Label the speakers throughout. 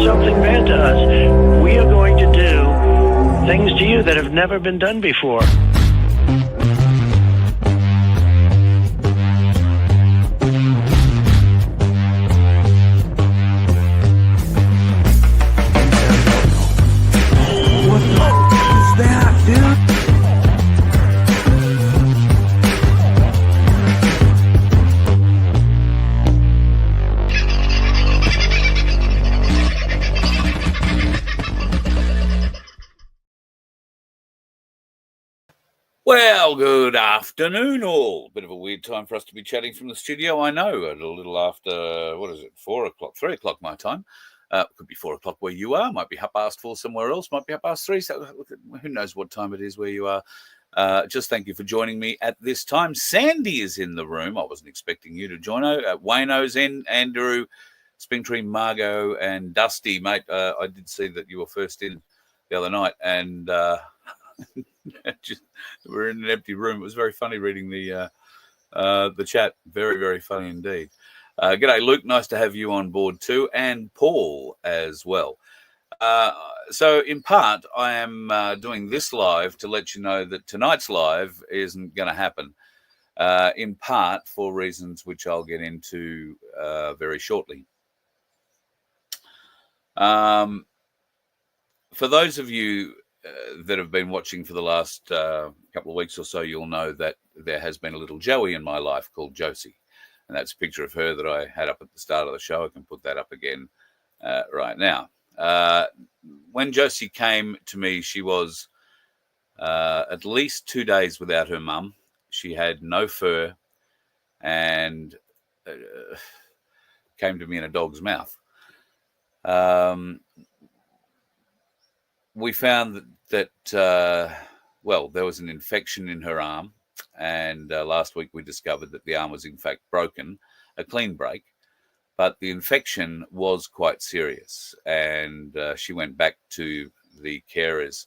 Speaker 1: something bad to us, we are going to do things to you that have never been done before.
Speaker 2: Well, good afternoon, all. Bit of a weird time for us to be chatting from the studio, I know, at a little after, 4 o'clock, 3 o'clock my time. Could be 4 o'clock where you are, might be 4:30 somewhere else, might be 3:30, so who knows what time it is where you are. Just thank you for joining me at this time. Sandy is in the room. I wasn't expecting you to join. Wayno's in, Andrew, Springtree, Margot, and Dusty, mate. I did see that you were first in the other night, and... we're in an empty room. It was very funny reading the chat. Very, very funny indeed. G'day, Luke. Nice to have you on board too, and Paul as well. So in part, I am doing this live to let you know that tonight's live isn't going to happen. In part for reasons which I'll get into very shortly. For those of you that have been watching for the last couple of weeks or so, you'll know that there has been a little Joey in my life called Josie. And that's a picture of her that I had up at the start of the show. I can put that up again right now. When Josie came to me, she was at least 2 days without her mum. She had no fur and came to me in a dog's mouth. We found that there was an infection in her arm, and last week we discovered that the arm was in fact broken, a clean break, but the infection was quite serious, and she went back to the carers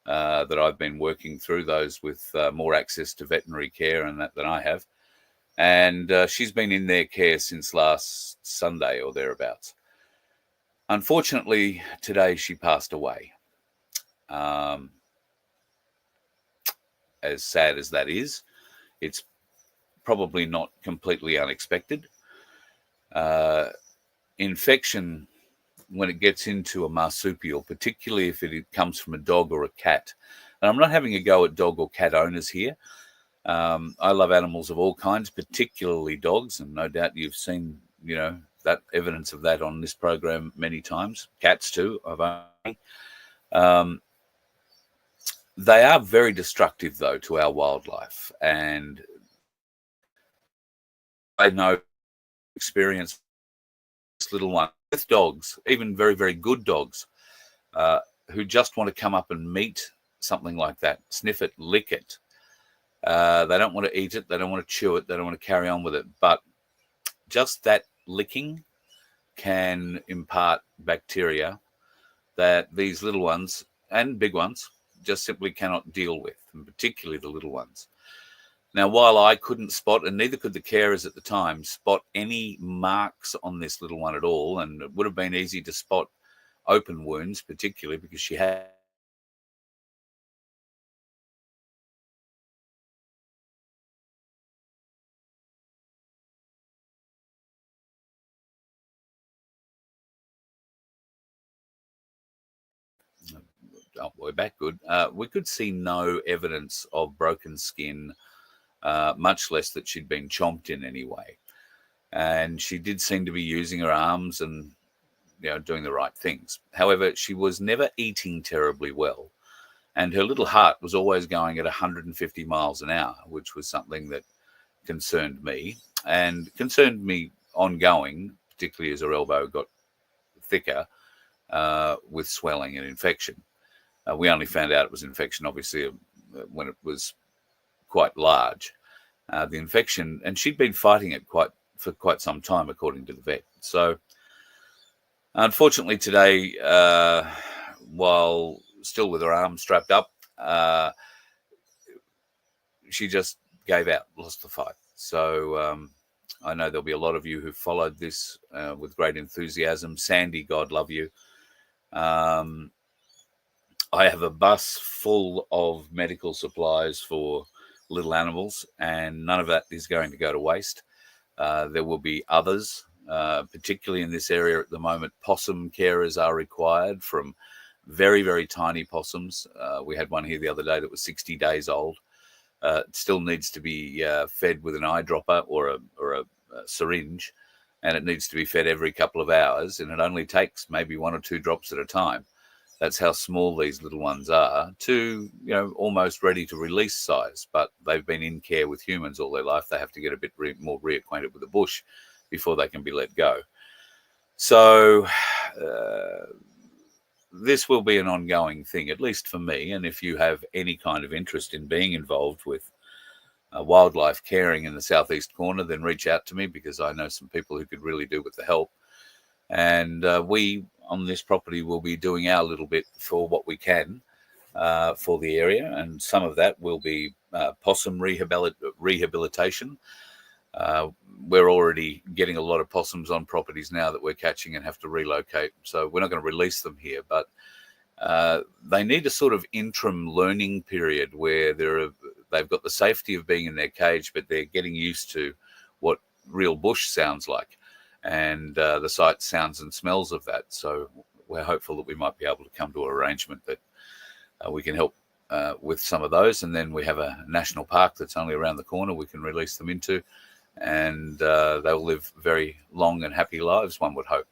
Speaker 2: that I've been working through, those with more access to veterinary care and that than I have, and she's been in their care since last Sunday or thereabouts. Unfortunately, today she passed away. As sad as that is, it's probably not completely unexpected. Infection, when it gets into a marsupial, particularly if it comes from a dog or a cat, and I'm not having a go at dog or cat owners here. I love animals of all kinds, particularly dogs, and no doubt you've seen, that evidence of that on this program many times. Cats too, I've only. They are very destructive, though, to our wildlife. And I know experience this little one with dogs, even very, very good dogs, who just want to come up and meet something like that, sniff it, lick it. They don't want to eat it. They don't want to chew it. They don't want to carry on with it. But just that licking can impart bacteria that these little ones and big ones just simply cannot deal with, and particularly the little ones. Now, while I couldn't spot, and neither could the carers at the time, spot any marks on this little one at all, and it would have been easy to spot open wounds, particularly because she had we're back good. We could see no evidence of broken skin, much less that she'd been chomped in any way. And she did seem to be using her arms and, doing the right things. However, she was never eating terribly well. And her little heart was always going at 150 miles an hour, which was something that concerned me and concerned me ongoing, particularly as her elbow got thicker with swelling and infection. We only found out it was infection, obviously, when it was quite large. The infection, and she'd been fighting it for quite some time, according to the vet. So, unfortunately, today, while still with her arm strapped up, she just gave out, lost the fight. So, I know there'll be a lot of you who followed this with great enthusiasm. Sandy, God love you. I have a bus full of medical supplies for little animals, and none of that is going to go to waste. There will be others, particularly in this area at the moment. Possum carers are required, from very, very tiny possums. We had one here the other day that was 60 days old. It still needs to be fed with an eyedropper or a syringe, and it needs to be fed every couple of hours, and it only takes maybe 1 or 2 drops at a time. That's how small these little ones are, to, almost ready to release size, but they've been in care with humans all their life. They have to get a bit more reacquainted with the bush before they can be let go. So this will be an ongoing thing, at least for me. And if you have any kind of interest in being involved with wildlife caring in the southeast corner, then reach out to me, because I know some people who could really do with the help. And we on this property will be doing our little bit for what we can for the area, and some of that will be possum rehabilitation. We're already getting a lot of possums on properties now that we're catching and have to relocate, so we're not going to release them here, but they need a sort of interim learning period where they've got the safety of being in their cage, but they're getting used to what real bush sounds like, and the sights, sounds and smells of that. So we're hopeful that we might be able to come to an arrangement that we can help with some of those. And then we have a national park that's only around the corner we can release them into, and they'll live very long and happy lives, one would hope.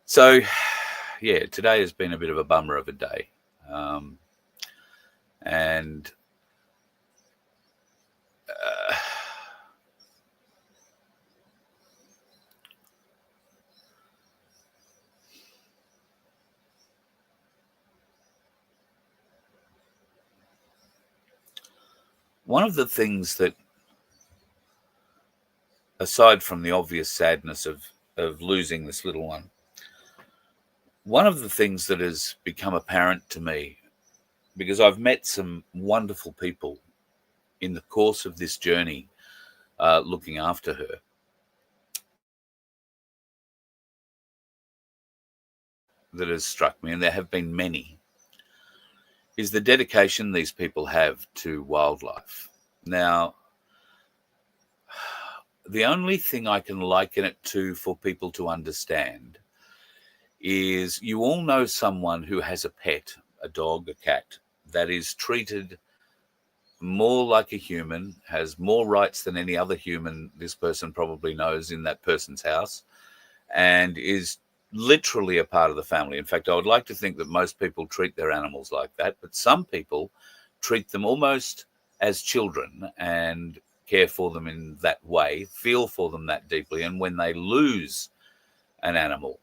Speaker 2: So, yeah, today has been a bit of a bummer of a day. And one of the things that, aside from the obvious sadness of losing this little one, one of the things that has become apparent to me, because I've met some wonderful people in the course of this journey looking after her, that has struck me, and there have been many, is the dedication these people have to wildlife. Now, the only thing I can liken it to for people to understand is, you all know someone who has a pet, a dog, a cat, that is treated more like a human, has more rights than any other human this person probably knows in that person's house, and is literally a part of the family. In fact, I would like to think that most people treat their animals like that, but some people treat them almost as children and care for them in that way, feel for them that deeply. And when they lose an animal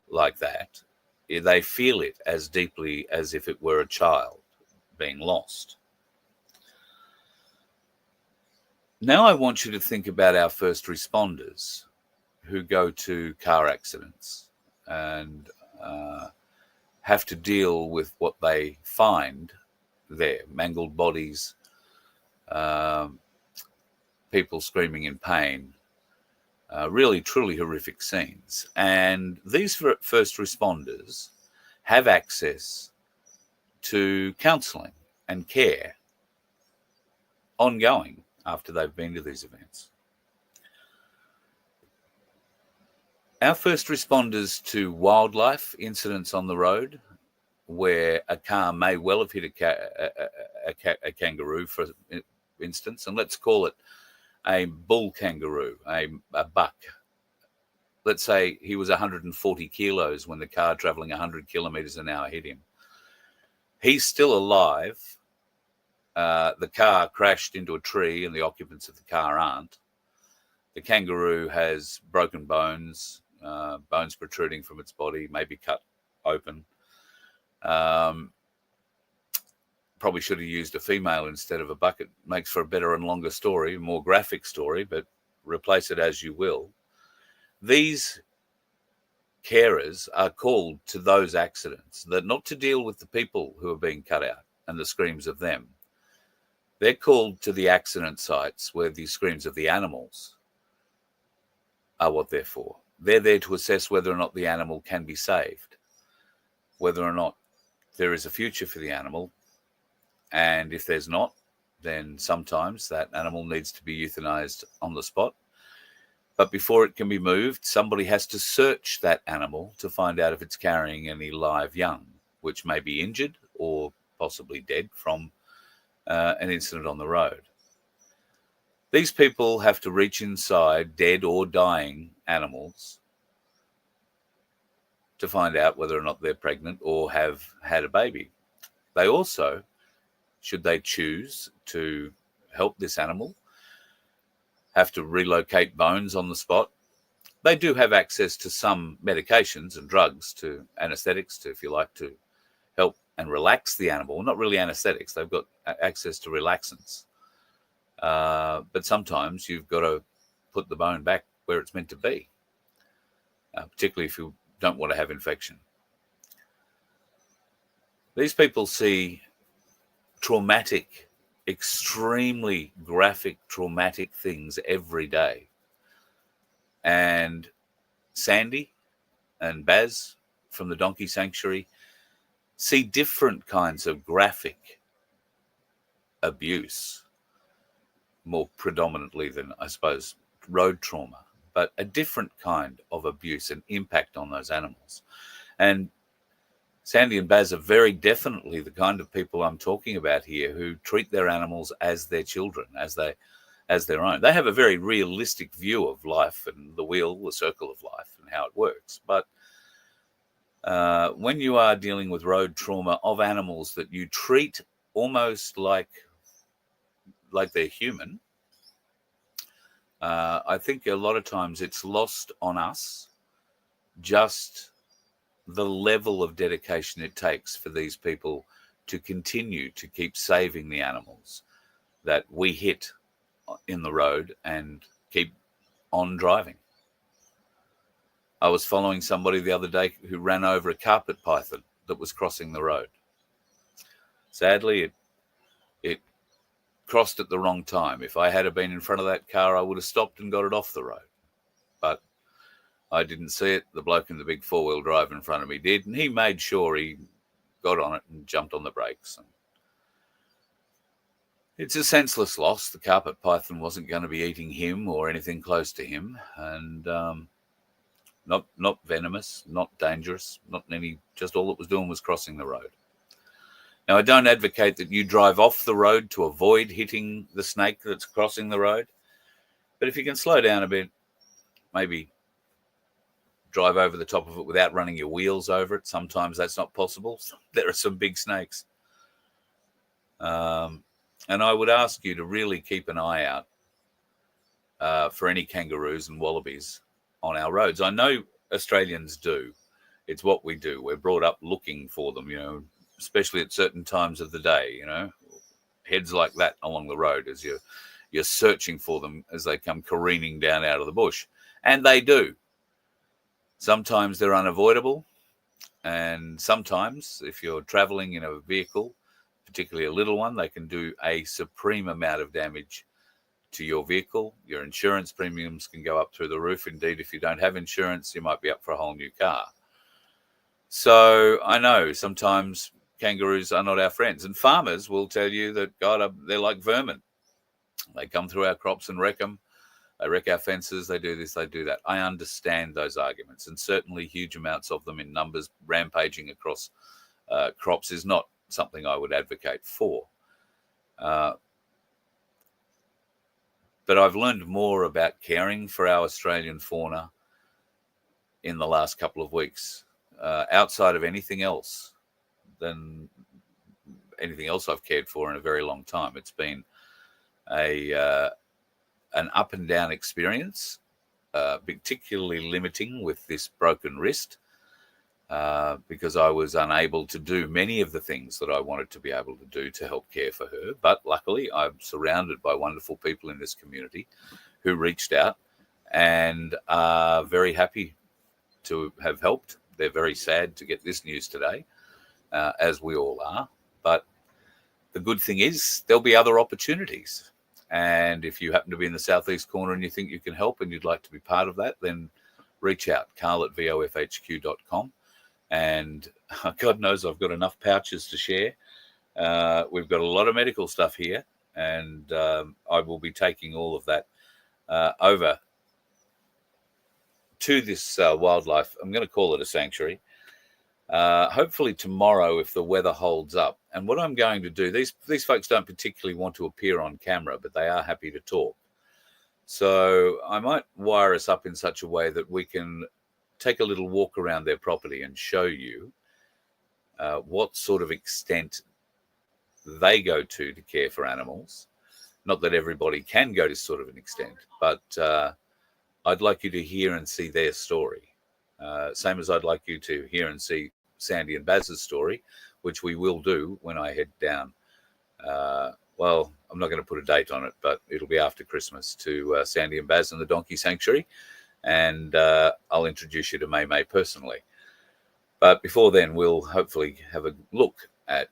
Speaker 2: like that, they feel it as deeply as if it were a child being lost. Now I want you to think about our first responders who go to car accidents and have to deal with what they find there: mangled bodies, people screaming in pain, really, truly horrific scenes. And these first responders have access to counselling and care ongoing after they've been to these events. Our first responders to wildlife incidents on the road, where a car may well have hit a kangaroo, for instance, and let's call it a bull kangaroo, a buck. Let's say he was 140 kilos when the car traveling 100 kilometers an hour hit him. He's still alive. The car crashed into a tree and the occupants of the car aren't. The kangaroo has broken bones, bones protruding from its body, maybe cut open. Probably should have used a female instead of a buck. It makes for a better and longer story, a more graphic story, but replace it as you will. These carers are called to those accidents, that not to deal with the people who are being cut out and the screams of them. They're called to the accident sites where the screams of the animals are what they're for. they're there to assess whether or not the animal can be saved, whether or not there is a future for the animal. And if there's not, then sometimes that animal needs to be euthanized on the spot. But before it can be moved, somebody has to search that animal to find out if it's carrying any live young, which may be injured or possibly dead from an incident on the road. These people have to reach inside dead or dying animals to find out whether or not they're pregnant or have had a baby. They also, should they choose to help this animal, have to relocate bones on the spot. They do have access to some medications and drugs, to anesthetics, to, if you like, to help and relax the animal. Not really anesthetics, they've got access to relaxants. But sometimes you've got to put the bone back where it's meant to be, particularly if you don't want to have infection. These people see traumatic, extremely graphic, traumatic things every day. And Sandy and Baz from the Donkey Sanctuary see different kinds of graphic abuse, more predominantly than, I suppose, road trauma, but a different kind of abuse and impact on those animals. And Sandy and Baz are very definitely the kind of people I'm talking about here, who treat their animals as their children, as their own. They have a very realistic view of life and the wheel, the circle of life, and how it works. But when you are dealing with road trauma of animals that you treat almost like they're human, I think a lot of times it's lost on us just the level of dedication it takes for these people to continue to keep saving the animals that we hit in the road and keep on driving. I was following somebody the other day who ran over a carpet python that was crossing the road. Sadly, it crossed at the wrong time. If I had been in front of that car, I would have stopped and got it off the road. But I didn't see it. The bloke in the big four-wheel drive in front of me did, and he made sure he got on it and jumped on the brakes. And it's a senseless loss. The carpet python wasn't going to be eating him or anything close to him, and not venomous, not dangerous, not any. Just all it was doing was crossing the road. Now, I don't advocate that you drive off the road to avoid hitting the snake that's crossing the road, but if you can slow down a bit, maybe drive over the top of it without running your wheels over it. Sometimes that's not possible. There are some big snakes. And I would ask you to really keep an eye out for any kangaroos and wallabies on our roads. I know Australians do. It's what we do. We're brought up looking for them, especially at certain times of the day, heads like that along the road as you're searching for them as they come careening down out of the bush. And they do. Sometimes they're unavoidable, and sometimes if you're traveling in a vehicle, particularly a little one, they can do a supreme amount of damage to your vehicle. Your insurance premiums can go up through the roof. Indeed, if you don't have insurance, you might be up for a whole new car. So I know sometimes kangaroos are not our friends, and farmers will tell you that, God, they're like vermin. They come through our crops and wreck them. They wreck our fences, they do this, they do that. I understand those arguments, and certainly huge amounts of them in numbers rampaging across crops is not something I would advocate for. But I've learned more about caring for our Australian fauna in the last couple of weeks, outside of anything else than anything else I've cared for in a very long time. It's been an up and down experience, particularly limiting with this broken wrist, because I was unable to do many of the things that I wanted to be able to do to help care for her. But luckily, I'm surrounded by wonderful people in this community who reached out and are very happy to have helped. They're very sad to get this news today, as we all are. But the good thing is there'll be other opportunities. And if you happen to be in the southeast corner and you think you can help and you'd like to be part of that, then reach out, carl@vofhq.com. And God knows I've got enough pouches to share. We've got a lot of medical stuff here, and I will be taking all of that over to this wildlife. I'm going to call it a sanctuary. Hopefully tomorrow, if the weather holds up. And what I'm going to do, these folks don't particularly want to appear on camera, but they are happy to talk. So I might wire us up in such a way that we can take a little walk around their property and show you what sort of extent they go to care for animals. Not that everybody can go to sort of an extent, but I'd like you to hear and see their story. Same as I'd like you to hear and see Sandy and Baz's story, which we will do when I head down. Well, I'm not going to put a date on it, but it'll be after Christmas to Sandy and Baz and the Donkey Sanctuary. And I'll introduce you to May personally. But before then, we'll hopefully have a look at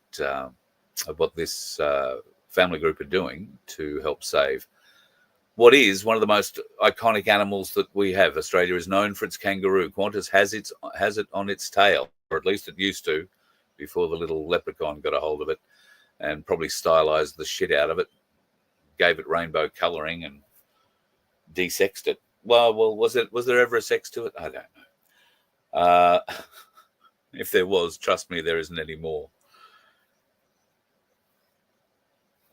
Speaker 2: what this family group are doing to help save what is one of the most iconic animals that we have. Australia is known for its kangaroo. Qantas has it on its tail, or at least it used to, before the little leprechaun got a hold of it and probably stylized the shit out of it, gave it rainbow colouring and desexed it. Well, was there ever a sex to it? I don't know. If there was, trust me, there isn't any more.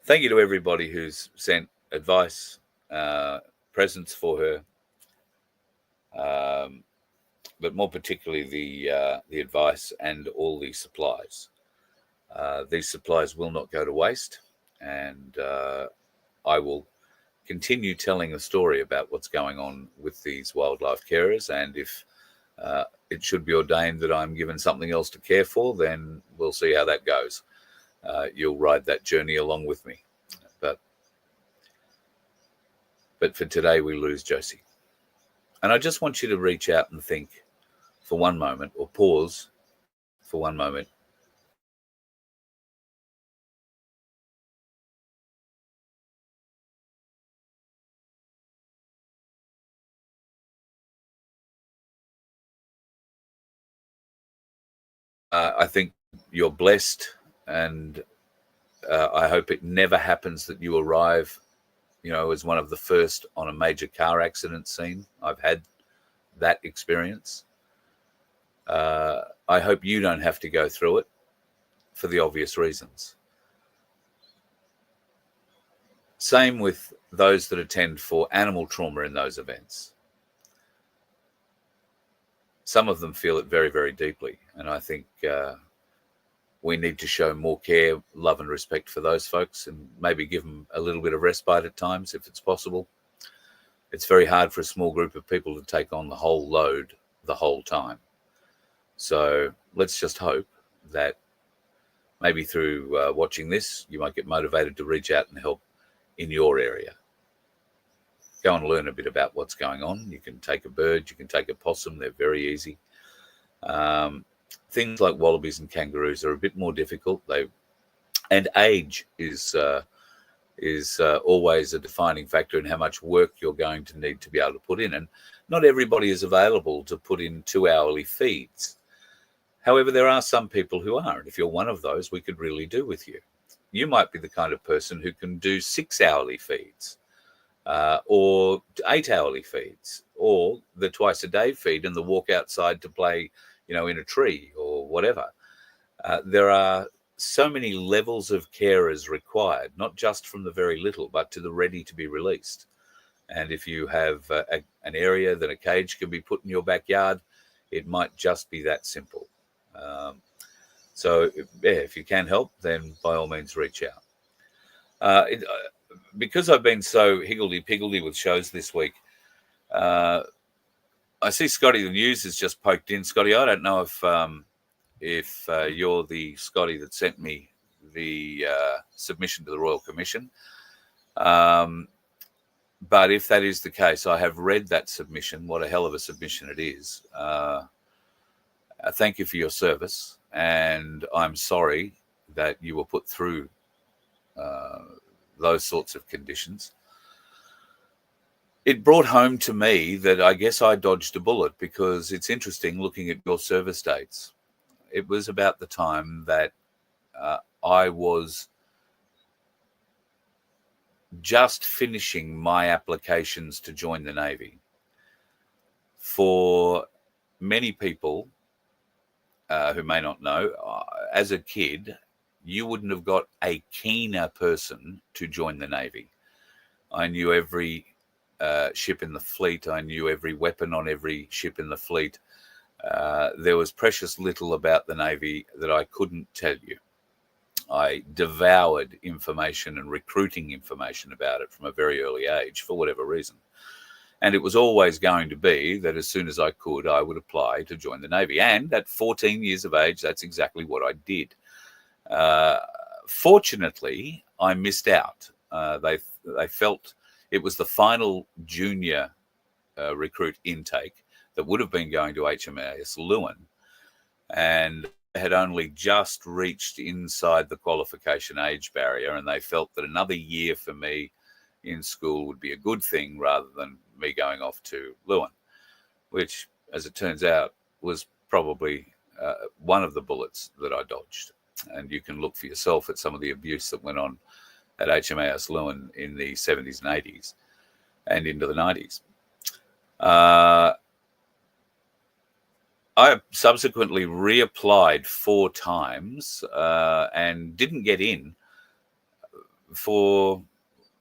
Speaker 2: Thank you to everybody who's sent advice, presents for her, but more particularly the advice and all the supplies. These supplies will not go to waste, and I will continue telling a story about what's going on with these wildlife carers, and if it should be ordained that I'm given something else to care for, then we'll see how that goes. You'll ride that journey along with me. But for today, we lose Josie. And I just want you to reach out and think for one moment, or pause for one moment. I think you're blessed, and I hope it never happens that you arrive, as one of the first on a major car accident scene. I've had that experience. I hope you don't have to go through it for the obvious reasons. Same with those that attend for animal trauma in those events. Some of them feel it very, very deeply, and I think we need to show more care, love and respect for those folks, and maybe give them a little bit of respite at times if it's possible. It's very hard for a small group of people to take on the whole load the whole time. So let's just hope that maybe through watching this, you might get motivated to reach out and help in your area. Go and learn a bit about what's going on. You can take a bird, you can take a possum. They're very easy. Things like wallabies and kangaroos are a bit more difficult. And age is always a defining factor in how much work you're going to need to be able to put in. And not everybody is available to put in 2-hourly feeds. However, there are some people who are. And if you're one of those, we could really do with you. You might be the kind of person who can do 6-hourly feeds, or 8-hourly feeds, or the twice-a-day feed and the walk outside to play, in a tree or whatever. There are so many levels of carers required, not just from the very little, but to the ready to be released. And if you have an area that a cage can be put in your backyard, it might just be that simple. So if you can help, then by all means reach out. Because I've been so higgledy-piggledy with shows this week, I see Scotty the News has just poked in. Scotty, I don't know if you're the Scotty that sent me the submission to the Royal Commission. But if that is the case, I have read that submission. What a hell of a submission it is. Thank you for your service. And I'm sorry that you were put through those sorts of conditions. it brought home to me that I guess I dodged a bullet, because it's interesting looking at your service dates. It was about the time that I was just finishing my applications to join the Navy. For many people who may not know, as a kid, you wouldn't have got a keener person to join the Navy. I knew every ship in the fleet. I knew every weapon on every ship in the fleet. There was precious little about the Navy that I couldn't tell you. I devoured information and recruiting information about it from a very early age, for whatever reason. And it was always going to be that as soon as I could, I would apply to join the Navy. And at 14 years of age, that's exactly what I did. Fortunately, I missed out. They felt it was the final junior recruit intake that would have been going to HMAS Lewin, and had only just reached inside the qualification age barrier, and they felt that another year for me in school would be a good thing rather than me going off to Lewin, which, as it turns out, was probably one of the bullets that I dodged. And you can look for yourself at some of the abuse that went on at HMAS Lewin in the 70s and 80s and into the 90s. I subsequently reapplied 4 times and didn't get in for,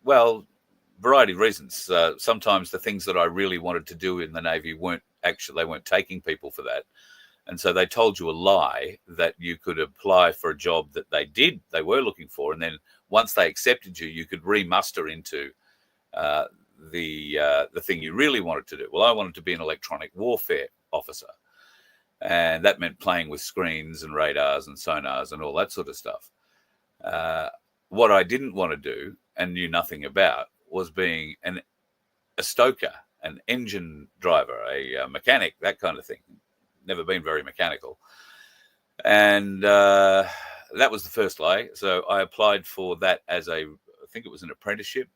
Speaker 2: well, variety of reasons. Sometimes the things that I really wanted to do in the Navy weren't taking people for that. And so they told you a lie that you could apply for a job that they were looking for. And then once they accepted you, you could remuster into the thing you really wanted to do. Well, I wanted to be an electronic warfare officer. And that meant playing with screens and radars and sonars and all that sort of stuff. What I didn't want to do and knew nothing about was being a stoker, an engine driver, a mechanic, that kind of thing. Never been very mechanical. And that was the first lie. So I applied for that as I think it was an apprenticeship.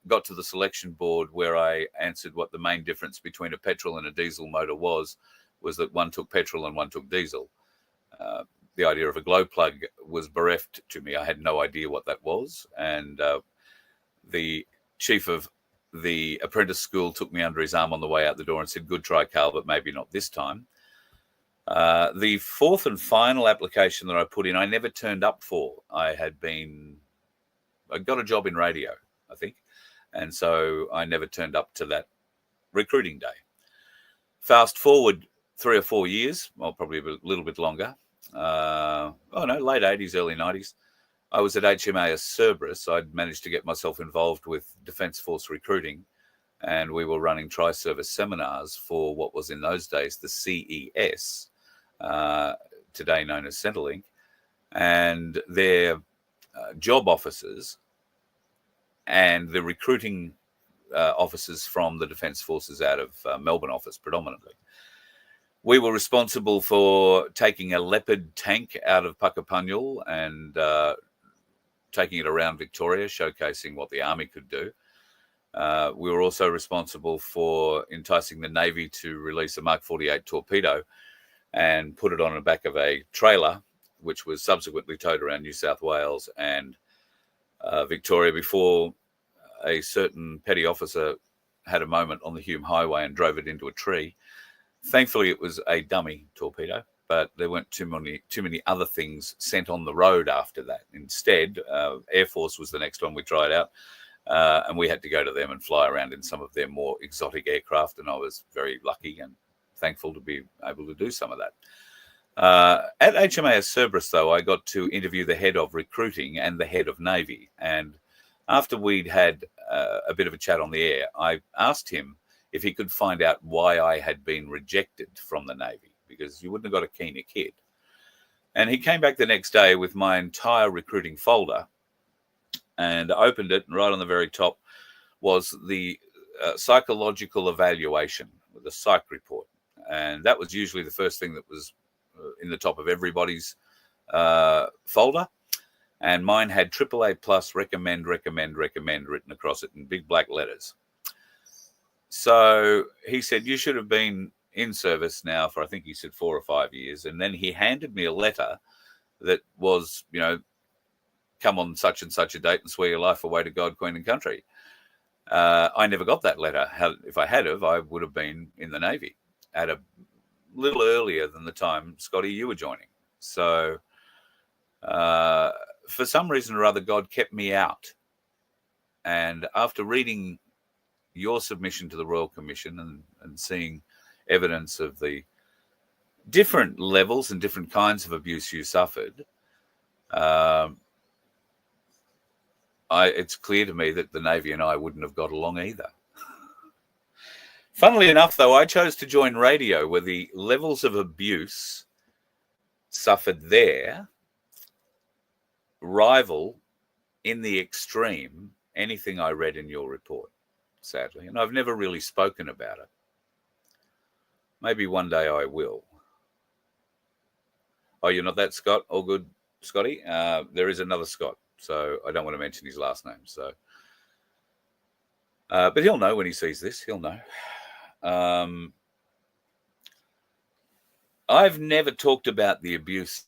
Speaker 2: Got to the selection board where I answered what the main difference between a petrol and a diesel motor was that one took petrol and one took diesel. The idea of a glow plug was bereft to me. I had no idea what that was. And the chief of the apprentice school took me under his arm on the way out the door and said, "Good try, Carl, but maybe not this time." The fourth and final application that I put in, I never turned up for. I got a job in radio, I think. And so I never turned up to that recruiting day. Fast forward 3 or 4 years, well, probably a little bit longer. Late 80s, early 90s. I was at HMAS Cerberus. I'd managed to get myself involved with Defence Force recruiting, and we were running tri-service seminars for what was in those days the CES, today known as Centrelink, and their job officers and the recruiting officers from the Defence Forces out of Melbourne office predominantly. We were responsible for taking a Leopard tank out of Puckapunyal and taking it around Victoria, showcasing what the Army could do. We were also responsible for enticing the Navy to release a Mark 48 torpedo and put it on the back of a trailer, which was subsequently towed around New South Wales and Victoria before a certain petty officer had a moment on the Hume Highway and drove it into a tree. Thankfully, it was a dummy torpedo, but there weren't too many other things sent on the road after that. Instead, Air Force was the next one we tried out, and we had to go to them and fly around in some of their more exotic aircraft, and I was very lucky and thankful to be able to do some of that. At HMAS Cerberus, though, I got to interview the head of recruiting and the head of Navy, and after we'd had a bit of a chat on the air, I asked him if he could find out why I had been rejected from the Navy, because you wouldn't have got a keener kid. And he came back the next day with my entire recruiting folder and opened it, and right on the very top was the psychological evaluation, the psych report. And that was usually the first thing that was in the top of everybody's folder. And mine had AAA plus recommend written across it in big black letters. So he said, you should have been in service now for, I think he said 4 or 5 years. And then he handed me a letter that was, come on such and such a date and swear your life away to God, Queen and country. I never got that letter. If I had I would have been in the Navy at a little earlier than the time, Scotty, you were joining. So for some reason or other, God kept me out. And after reading your submission to the Royal Commission and seeing evidence of the different levels and different kinds of abuse you suffered, it's clear to me that the Navy and I wouldn't have got along either. Funnily enough, though, I chose to join radio where the levels of abuse suffered there rival in the extreme anything I read in your report, sadly. And I've never really spoken about it. Maybe one day I will. Oh, you're not that Scott? All good, Scotty? There is another Scott, so I don't want to mention his last name. So, but he'll know when he sees this. He'll know. I've never talked about the abuse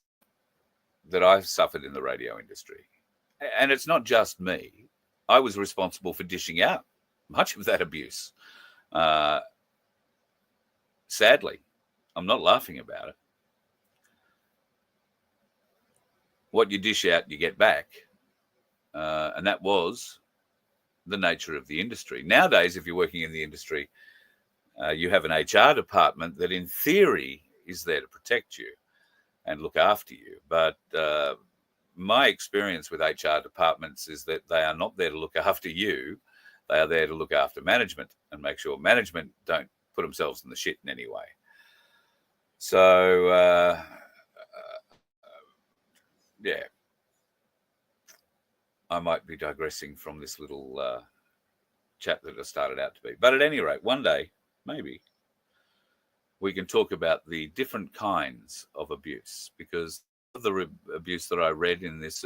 Speaker 2: that I've suffered in the radio industry. And it's not just me. I was responsible for dishing out much of that abuse. Sadly, I'm not laughing about it. What you dish out, you get back. And that was the nature of the industry. Nowadays, if you're working in the industry, you have an HR department that in theory is there to protect you and look after you. But my experience with HR departments is that they are not there to look after you. They are there to look after management and make sure management don't put themselves in the shit in any way. So, yeah, I might be digressing from this little chat that I started out to be. But at any rate, one day, maybe, we can talk about the different kinds of abuse, because of the abuse that I read in this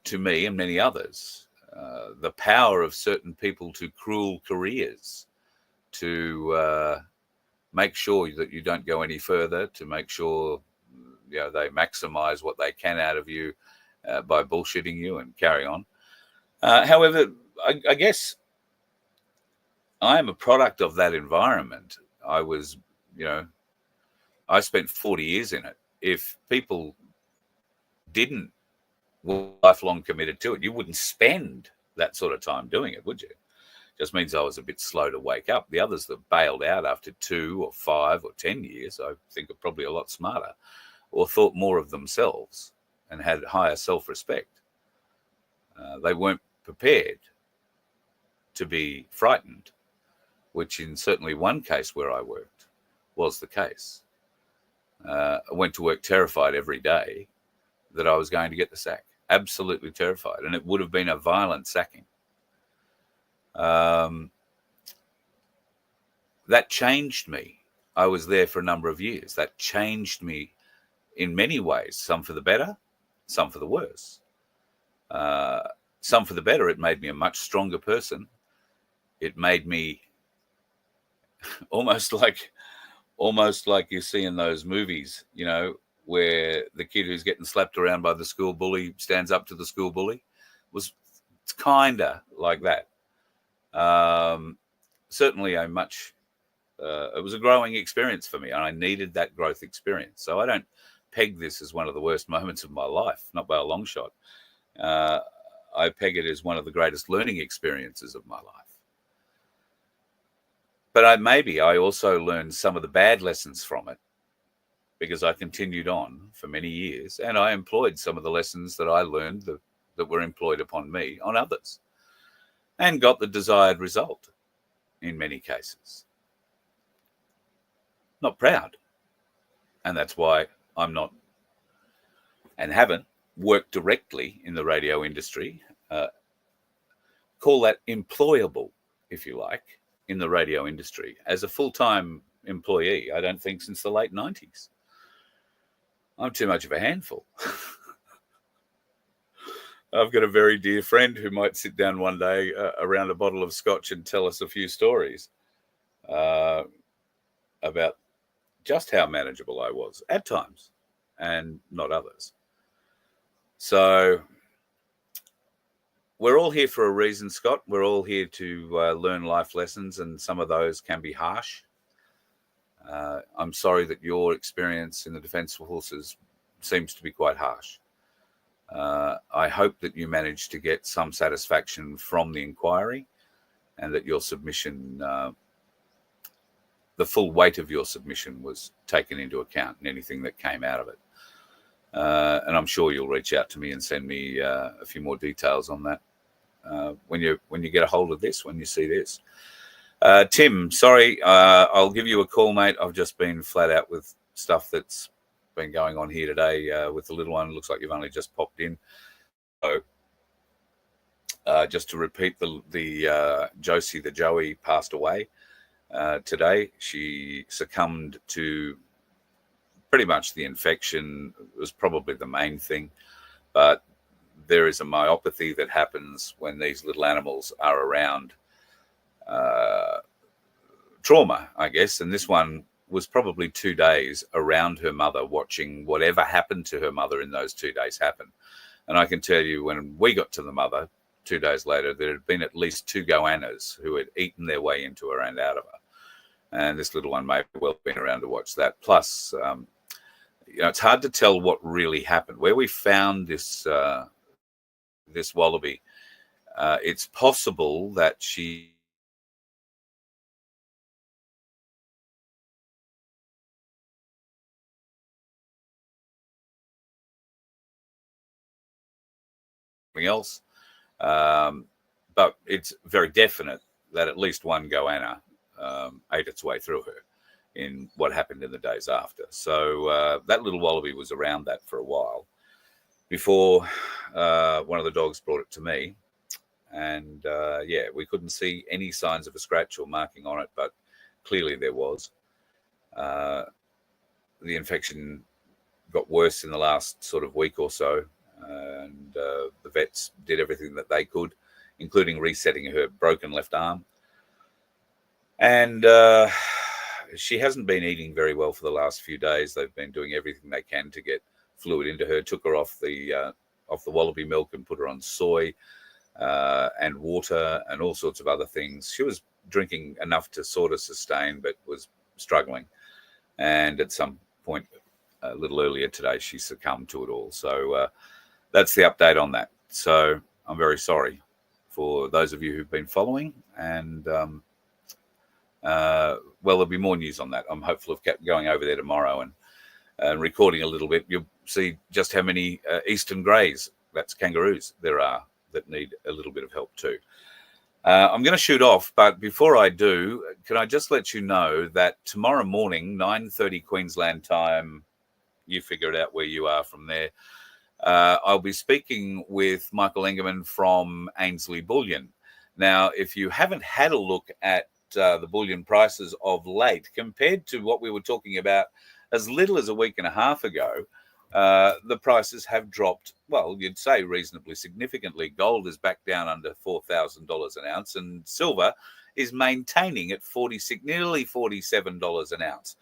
Speaker 2: to me and many others, the power of certain people to cruel careers, to make sure that you don't go any further, to make sure they maximize what they can out of you by bullshitting you and carry on. However, I guess I am a product of that environment. I was, I spent 40 years in it. If people didn't lifelong committed to it, you wouldn't spend that sort of time doing it, would you? Just means I was a bit slow to wake up. The others that bailed out after 2 or 5 or 10 years, I think are probably a lot smarter, or thought more of themselves and had higher self-respect. They weren't prepared to be frightened, which in certainly one case where I worked was the case. I went to work terrified every day that I was going to get the sack. Absolutely terrified. And it would have been a violent sacking. That changed me. I was there for a number of years. That changed me in many ways, some for the better, some for the worse. Some for the better, it made me a much stronger person. It made me almost like you see in those movies, where the kid who's getting slapped around by the school bully stands up to the school bully. It's kind of like that. Certainly it was a growing experience for me, and I needed that growth experience. So I don't peg this as one of the worst moments of my life, not by a long shot. I peg it as one of the greatest learning experiences of my life. But I also learned some of the bad lessons from it, because I continued on for many years, and I employed some of the lessons that I learned that were employed upon me on others, and got the desired result in many cases. Not proud. And that's why I'm not and haven't worked directly in the radio industry. Call that employable, if you like, in the radio industry as a full-time employee, I don't think, since the late 90s. I'm too much of a handful. I've got a very dear friend who might sit down one day around a bottle of scotch and tell us a few stories about just how manageable I was at times and not others. So we're all here for a reason, Scott. We're all here to learn life lessons, and some of those can be harsh. I'm sorry that your experience in the Defence Forces seems to be quite harsh. I hope that you managed to get some satisfaction from the inquiry, and that your submission, the full weight of your submission, was taken into account in anything that came out of it. And I'm sure you'll reach out to me and send me a few more details on that when you get a hold of this, when you see this. Tim, sorry, I'll give you a call, mate. I've just been flat out with stuff that's been going on here today with the little one. Looks like you've only just popped in. So just to repeat, the Josie, the Joey, passed away today. She succumbed to pretty much the infection. Was probably the main thing, but there is a myopathy that happens when these little animals are around trauma, I guess. And this one was probably 2 days around her mother, watching whatever happened to her mother in those 2 days happen. And I can tell you, when we got to the mother 2 days later, there had been at least 2 goannas who had eaten their way into her and out of her. And this little one may have well been around to watch that. Plus, it's hard to tell what really happened. Where we found this this wallaby, it's possible that she else, but it's very definite that at least one goanna ate its way through her in what happened in the days after. So that little wallaby was around that for a while before one of the dogs brought it to me. And we couldn't see any signs of a scratch or marking on it, but clearly there was. The infection got worse in the last sort of week or so, and the vets did everything that they could, including resetting her broken left arm. And she hasn't been eating very well for the last few days. They've been doing everything they can to get fluid into her. Took her off the wallaby milk and put her on soy and water and all sorts of other things. She was drinking enough to sort of sustain, but was struggling. And at some point a little earlier today, she succumbed to it all. So that's the update on that. So I'm very sorry for those of you who've been following. And there'll be more news on that. I'm hopeful of going over there tomorrow and recording a little bit. You'll see just how many eastern greys, that's kangaroos, there are that need a little bit of help too. I'm going to shoot off, but before I do, can I just let you know that tomorrow morning, 9:30 Queensland time, you figure it out where you are from there, I'll be speaking with Michael Engerman from Ainsley Bullion. Now, if you haven't had a look at the bullion prices of late, compared to what we were talking about as little as a week and a half ago, the prices have dropped, well, you'd say reasonably significantly. Gold is back down under $4,000 an ounce, and silver is maintaining at nearly $47 an ounce.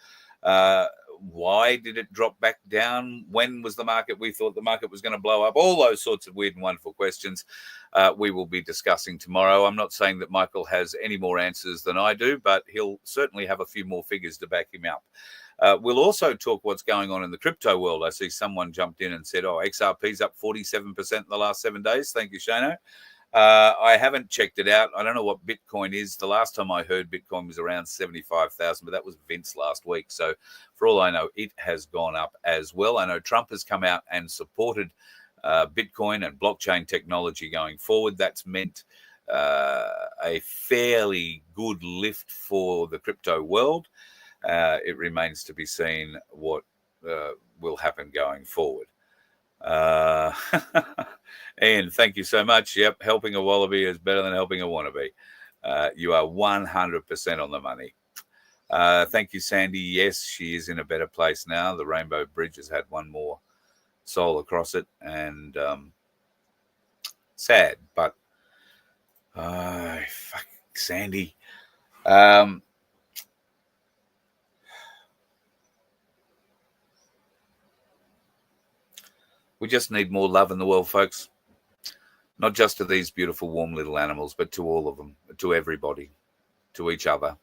Speaker 2: Why did it drop back down? When was we thought the market was going to blow up? All those sorts of weird and wonderful questions we will be discussing tomorrow. I'm not saying that Michael has any more answers than I do, but he'll certainly have a few more figures to back him up. We'll also talk what's going on in the crypto world. I see someone jumped in and said, XRP's up 47% in the last 7 days. Thank you, Shano. I haven't checked it out. I don't know what Bitcoin is. The last time I heard Bitcoin was around 75,000, but that was Vince last week. So for all I know, it has gone up as well. I know Trump has come out and supported Bitcoin and blockchain technology going forward. That's meant a fairly good lift for the crypto world. It remains to be seen what will happen going forward. Ian, thank you so much. Yep, helping a wallaby is better than helping a wannabe. You are 100% on the money. Thank you, Sandy. Yes, she is in a better place now. The Rainbow Bridge has had one more soul across it, and sad, but fuck, Sandy. We just need more love in the world, folks. Not just to these beautiful, warm little animals, but to all of them, to everybody, to each other.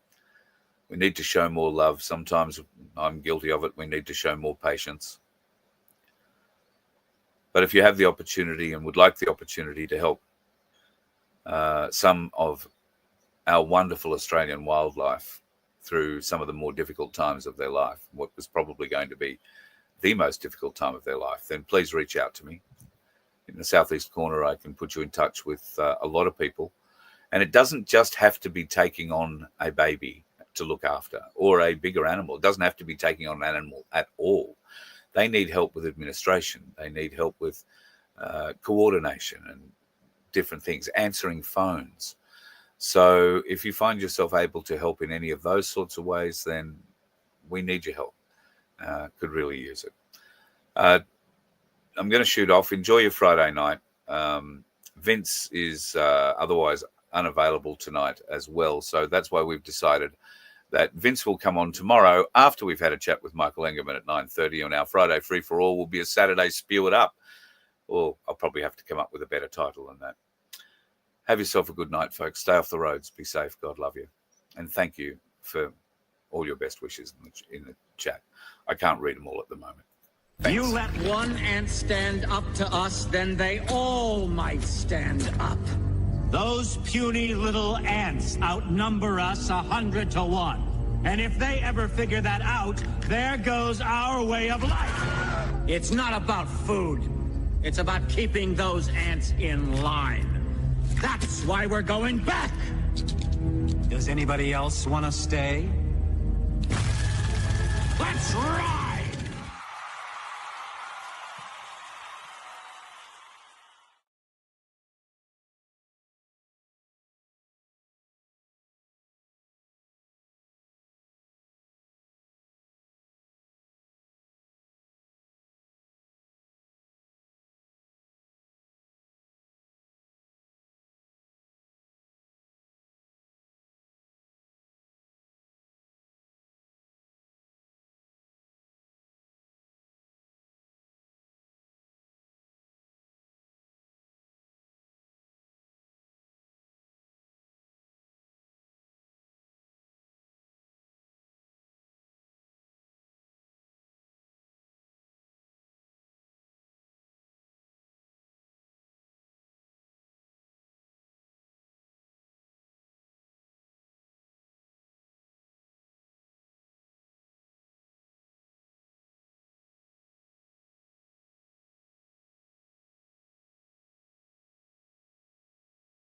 Speaker 2: We need to show more love. Sometimes I'm guilty of it. We need to show more patience. But if you have the opportunity and would like the opportunity to help some of our wonderful Australian wildlife through some of the more difficult times of their life, what was probably going to be the most difficult time of their life, then please reach out to me. In the southeast corner, I can put you in touch with a lot of people. And it doesn't just have to be taking on a baby to look after or a bigger animal. It doesn't have to be taking on an animal at all. They need help with administration. They need help with coordination and different things, answering phones. So if you find yourself able to help in any of those sorts of ways, then we need your help. Could really use it. I'm going to shoot off. Enjoy your Friday night. Vince is otherwise unavailable tonight as well. So that's why we've decided that Vince will come on tomorrow after we've had a chat with Michael Engerman at 9:30 on our Friday Free for All. Will be a Saturday Spew It Up. Or I'll probably have to come up with a better title than that. Have yourself a good night, folks. Stay off the roads. Be safe. God love you. And thank you for all your best wishes in the chat. I can't read them all at the moment. Thanks.
Speaker 3: You let one ant stand up to us, then they all might stand up.
Speaker 4: Those puny little ants outnumber us 100 to 1. And if they ever figure that out, there goes our way of life.
Speaker 3: It's not about food. It's about keeping those ants in line. That's why we're going back.
Speaker 4: Does anybody else want to stay?
Speaker 3: Let's rock!